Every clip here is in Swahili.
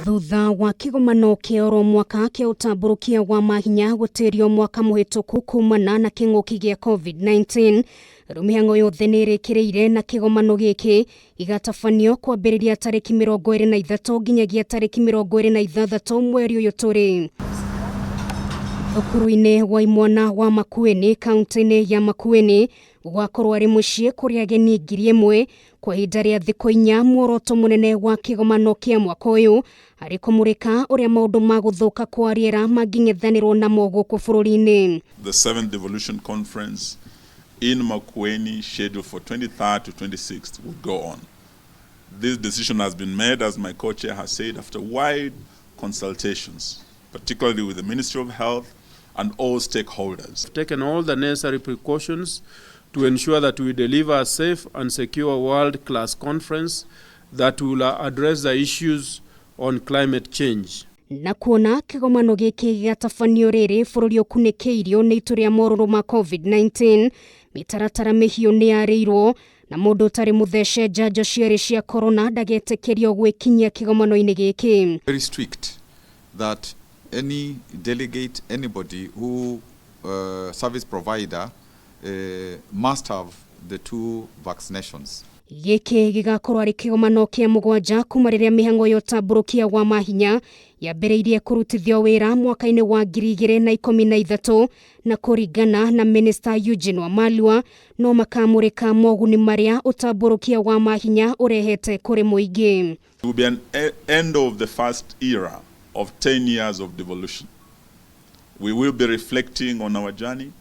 Thutha wa kigomano kia oro mwaka kia utamburukia wa mahinya gutirio mwaka muhituku kumana na king'uki gia COVID-19, rumihango yothe nirikireire na kigomano giki igatabanio kwambiriria tariki 23 nginyagia tariki 26 mweri uyu turi. Ukuru-ini wa imwana wa Makueni, kaunti-ini ya Makueni, gwakorwo ari muciĩ kũrĩ ageni ngiri imwe kwa ihinda rĩa thikũ 4. Muoroto munene wa kigomano kia mwaka ũyũ arĩ kũmũrĩka ũrĩa maũndũ ma gũthũka kwa rĩera mangĩng'ethanĩrwo namo gũkũ bũrũri-inĩ. The 7th Devolution Conference in Makueni, scheduled for 23rd to 26th, will go on. This decision has been made, as my co-chair has said, after wide consultations, particularly with the Ministry of Health and all stakeholders. We've taken all the necessary precautions to ensure that we deliver a safe and secure world-class conference that will address the issues on climate change. Na kuona kigomano giki gĩgatabanio rĩrĩ bũrũri ũkunĩkĩirio nĩ itu rĩa morũrũ ma COVID-19, mĩtaratara mĩhiũ nĩ yarĩirwo na mũndũ ũtarĩ mũthece njanjo cierĩ cia corona ndagetĩkĩrio gwikinyia kigomano-inĩ gĩkĩ. Very strict that any delegate, anybody who service provider must have the 2 vaccinations. Gĩkĩ gĩgakorwo arĩ kigomano kia mugwanja kuma rĩrĩa mĩhang'o ya utamburukia wa mahinya yambĩrĩirie kũrutithio wĩra mwaka-inĩ wa 2013 na kũringana na Minister Eugene Wamalwa no makamũrĩka moguni marĩa utamburukia wa mahinya ũrehete kũrĩ mũingĩ. It will be an end of the first era of 10 years of devolution. We will be reflecting on our journey.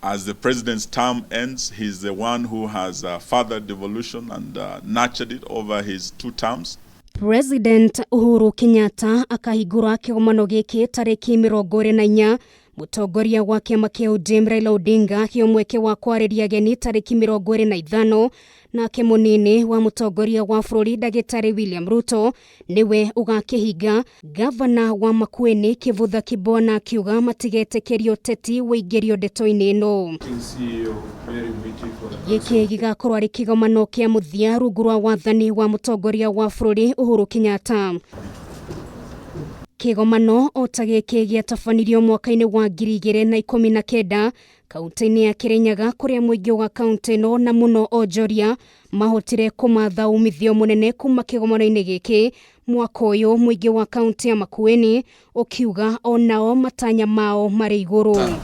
As the president's term ends, he's the one who has fathered devolution and nurtured it over his 2 terms. President Uhuru Kenyatta akahingũra kigomano gĩkĩ tariki 24. Mũtongoria wa kĩama kĩa UDM Raila Odinga kĩo mweke wa kwarĩria ageni tariki 25, nake mũnini wa mũtongoria wa bũrũri Ndagĩtarĩ William Ruto niwe ũgakĩhinga. Gavana wa Makueni Kĩvutha Kĩbwana akiuga matigetĩkĩrio ũteti wĩingĩrio ndeto-inĩ ĩno. Gĩkĩ gĩgakorwo arĩ kigomano kĩa mũthia rungu rwa wathani wa mũtongoria wa bũrũri Uhuru Kenyatta. Kigomano o ta gĩkĩ gĩatabanirio mwaka-inĩ wa 2019 kaunti-inĩ ya Kirinyaga, kũrĩa mũingĩ wa kaunti ĩno na mũno onjoria mahotire kũmatha umithio mũnene kuma kigomano-inĩ gĩkĩ. Mwaka ũyũ mũingĩ wa kaunti ya Makueni ũkiuga onao matanya mao marĩ igũrũ.